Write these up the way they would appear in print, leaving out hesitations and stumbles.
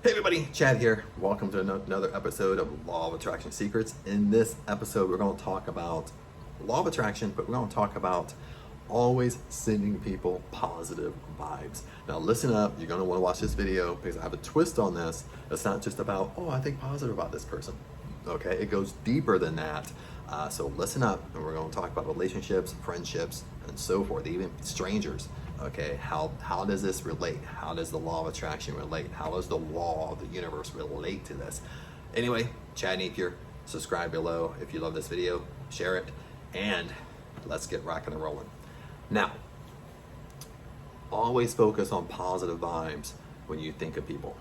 Hey everybody, Chad here. Welcome to another episode of Law of Attraction Secrets. In this episode, we're going to talk about Law of Attraction, but we're going to talk about always sending people positive vibes. Now listen up, you're going to want to watch this video because I have a twist on this. It's not just about, oh, I think positive about this person. Okay, it goes deeper than that. So listen up, and we're going to talk about relationships, friendships, and so forth, even strangers. Okay, how does this relate? How does the law of attraction relate? How does the law of the universe relate to this? Anyway, Chad Napier, subscribe below if you love this video, share it, and let's get rocking and rolling. Now, always focus on positive vibes when you think of people.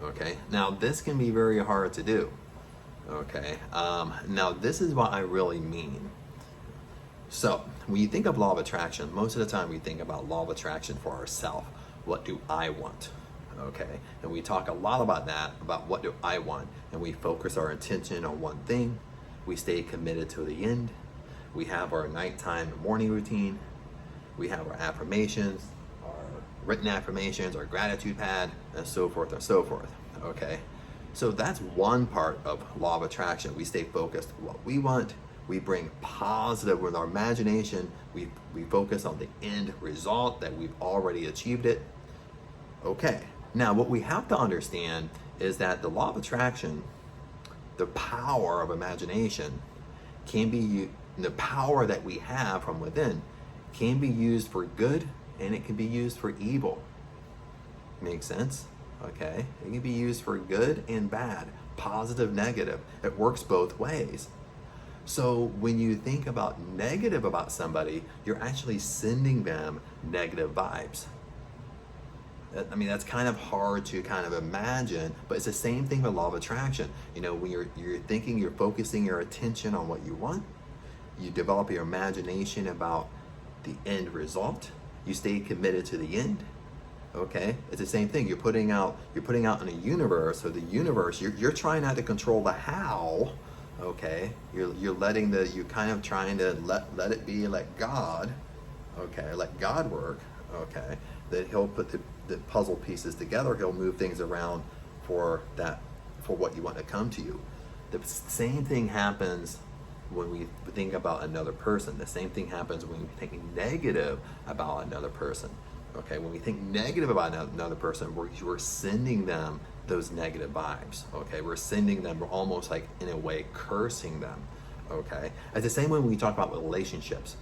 Okay, now this can be very hard to do. Okay, now this is what I really mean. So when you think of law of attraction, most of the time we think about law of attraction for ourselves. What do I want? Okay, and we talk a lot about that, about what do I want, and we focus our attention on one thing. We stay committed to the end. We have our nighttime and morning routine. We have our affirmations, our written affirmations, our gratitude pad, and so forth and so forth. Okay, so that's one part of law of attraction. We stay focused on what we want. We bring positive with our imagination. We focus on the end result that we've already achieved it. Okay, now what we have to understand is that the law of attraction, the power of imagination, can be, the power that we have from within can be used for good and it can be used for evil. Make sense? Okay, it can be used for good and bad, positive, negative. It works both ways. So when you think about negative about somebody, you're actually sending them negative vibes. I mean, that's kind of hard to kind of imagine, but it's the same thing with law of attraction. You know, when you're thinking, you're focusing your attention on what you want, you develop your imagination about the end result, you stay committed to the end. Okay, it's the same thing. You're putting out in a universe, so the universe, you're trying not to control the how. Okay, you're letting you're kind of trying to let it be, let God, okay, let God work. Okay, that He'll put the puzzle pieces together. He'll move things around for what you want to come to you. The same thing happens when we think about another person. The same thing happens when we think negative about another person. Okay, when we think negative about another person, we're sending them those negative vibes. Okay, we're sending them, we're almost like in a way cursing them. Okay, it's the same way when we talk about relationships.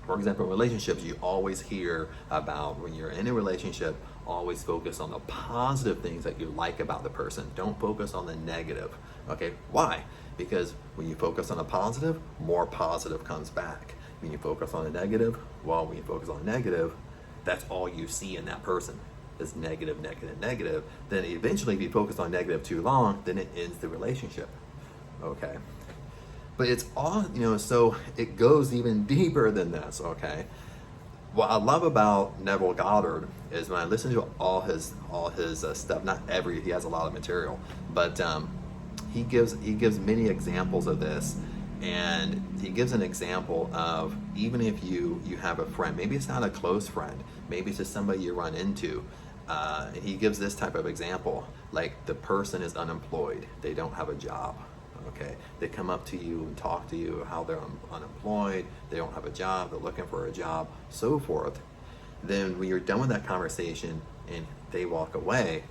For example, relationships, you always hear about, when you're in a relationship, always focus on the positive things that you like about the person. Don't focus on the negative. Okay, why? Because when you focus on the positive, more positive comes back. When you focus on the negative, well, when you focus on the negative, that's all you see in that person is negative, negative, negative. Then eventually, if you focus on negative too long, then it ends the relationship. Okay, but it's all, you know, so it goes even deeper than this. Okay, what I love about Neville Goddard is when I listen to all his stuff. Not every, he has a lot of material, but he gives many examples of this. And he gives an example of, even if you have a friend, maybe it's not a close friend, maybe it's just somebody you run into. He gives this type of example, like the person is unemployed, they don't have a job. Okay, they come up to you and talk to you how they're unemployed, they don't have a job, they're looking for a job, so forth. Then when you're done with that conversation and they walk away,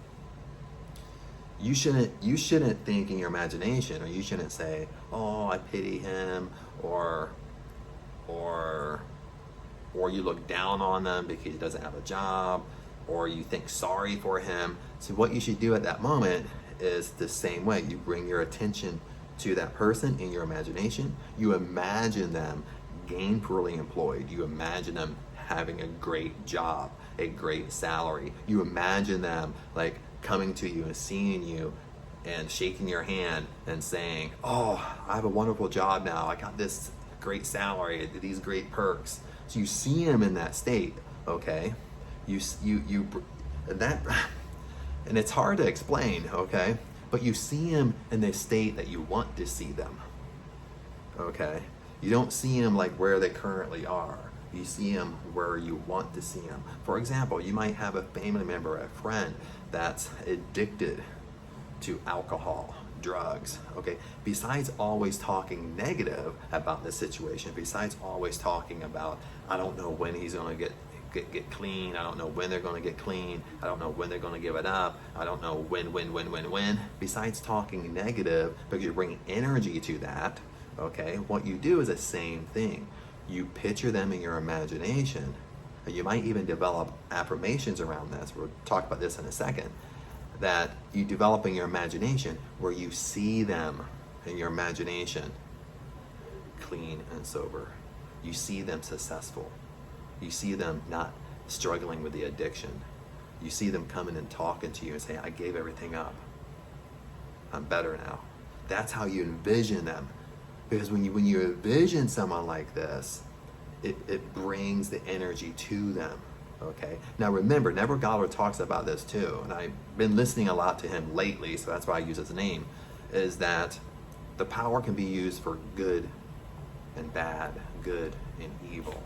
you shouldn't think in your imagination, or you shouldn't say, oh, I pity him, or you look down on them because he doesn't have a job, or you think sorry for him. So what you should do at that moment is the same way. You bring your attention to that person in your imagination. You imagine them gainfully employed. You imagine them having a great job, a great salary. You imagine them like coming to you and seeing you and shaking your hand and saying, oh, I have a wonderful job now, I got this great salary, these great perks. So you see them in that state. Okay, and it's hard to explain. Okay, but you see them in the state that you want to see them. Okay, you don't see them like where they currently are. You see them where you want to see them. For example, you might have a family member, a friend that's addicted to alcohol, drugs, okay? Besides always talking negative about the situation, besides always talking about, I don't know when he's gonna get clean, I don't know when they're gonna get clean, I don't know when they're gonna give it up, I don't know when. Besides talking negative, because you're bringing energy to that, okay? What you do is the same thing. You picture them in your imagination, and you might even develop affirmations around this. We'll talk about this in a second. That you develop in your imagination where you see them in your imagination clean and sober. You see them successful. You see them not struggling with the addiction. You see them coming and talking to you and saying, I gave everything up. I'm better now. That's how you envision them. Because when you envision someone like this, it brings the energy to them. Okay. Now remember, Neville Goddard talks about this too, and I've been listening a lot to him lately, so that's why I use his name, is that the power can be used for good and bad, good and evil.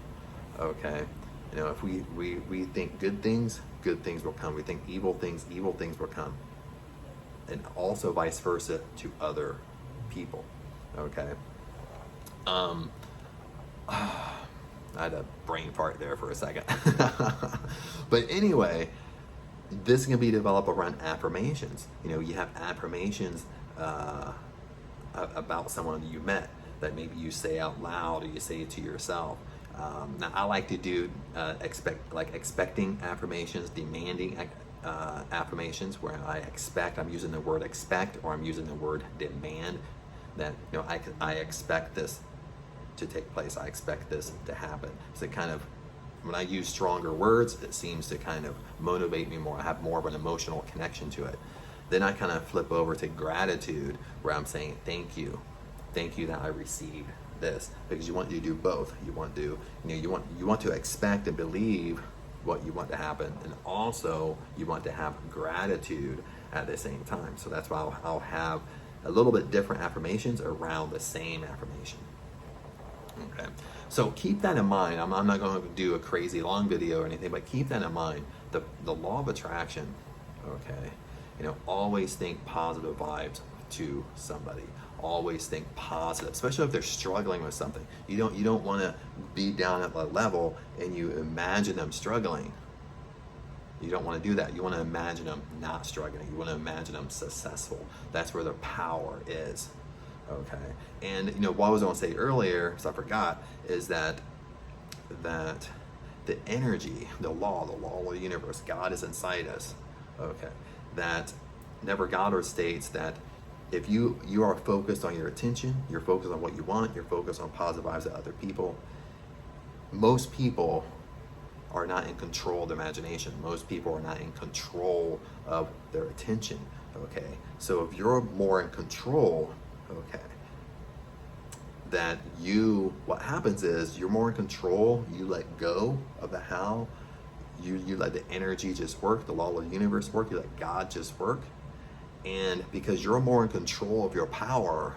Okay. You know, if we think good things will come. We think evil things will come. And also vice versa to other people. Okay. I had a brain fart there for a second. But anyway, this can be developed around affirmations. You know, you have affirmations about someone you met that maybe you say out loud or you say it to yourself. Now, I like to do expecting affirmations, demanding affirmations, where I'm using the word expect, or I'm using the word demand. That, you know, I expect this to take place. I expect this to happen. So kind of, when I use stronger words, it seems to kind of motivate me more. I have more of an emotional connection to it. Then I kind of flip over to gratitude, where I'm saying thank you that I received this, because you want to do both. You want to, you want to expect and believe what you want to happen, and also you want to have gratitude at the same time. So that's why I'll have a little bit different affirmations around the same affirmation. Okay, so keep that in mind. I'm not going to do a crazy long video or anything, but keep that in mind. The law of attraction, okay, you know, always think positive vibes to somebody. Always think positive, especially if they're struggling with something. You don't want to be down at that level and you imagine them struggling. You don't want to do that. You want to imagine them not struggling. You want to imagine them successful. That's where their power is. Okay, and you know what I was going to say earlier, so I forgot, is that the energy, the law of the universe, God is inside us. Okay, that Neville Goddard states that if you are focused on your attention, you're focused on what you want, you're focused on positive vibes of other people. Most people are not in control of their imagination. Most people are not in control of their attention. Okay, so if you're more in control, okay, that what happens is you're more in control, you let go of the how, you let the energy just work, the law of the universe work, you let God just work. And because you're more in control of your power,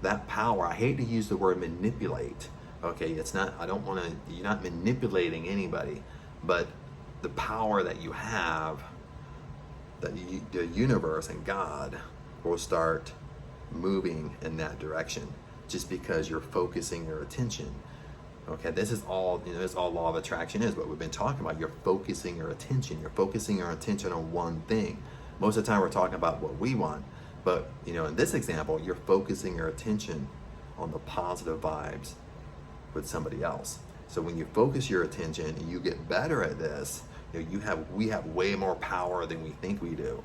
that power, I hate to use the word manipulate, okay, it's not, you're not manipulating anybody, but the power that you have, that the universe and God will start moving in that direction, just because you're focusing your attention. Okay, this is all, this is all law of attraction is what we've been talking about. You're focusing your attention. You're focusing your attention on one thing. Most of the time we're talking about what we want, but in this example, you're focusing your attention on the positive vibes with somebody else. So when you focus your attention and you get better at this, we have way more power than we think we do.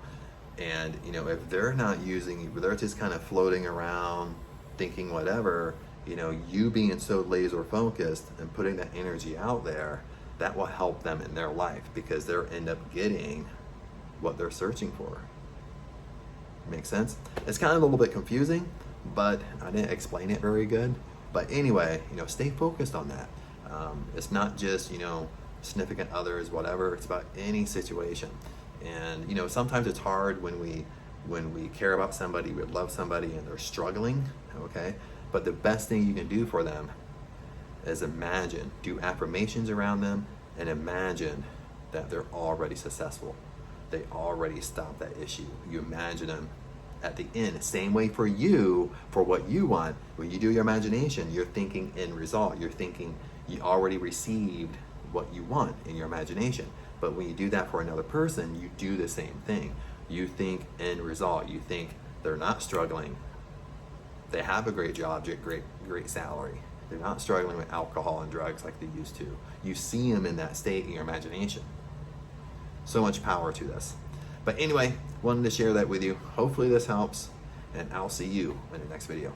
And if they're not using, they're just kind of floating around thinking whatever, you being so laser focused and putting that energy out there, that will help them in their life, because they'll end up getting what they're searching for. Make sense? It's kind of a little bit confusing, but I didn't explain it very good. But anyway, stay focused on that. It's not just, significant others, whatever. It's about any situation. And sometimes it's hard when we care about somebody, we love somebody, and they're struggling. Okay, but the best thing you can do for them is imagine, do affirmations around them, and imagine that they're already successful. They already stopped that issue. You imagine them at the end. Same way for you, for what you want. When you do your imagination, you're thinking end result. You're thinking you already received what you want in your imagination. But when you do that for another person, you do the same thing. You think end result. You think they're not struggling. They have a great job, great salary. They're not struggling with alcohol and drugs like they used to. You see them in that state in your imagination. So much power to this. But anyway, wanted to share that with you. Hopefully this helps, and I'll see you in the next video.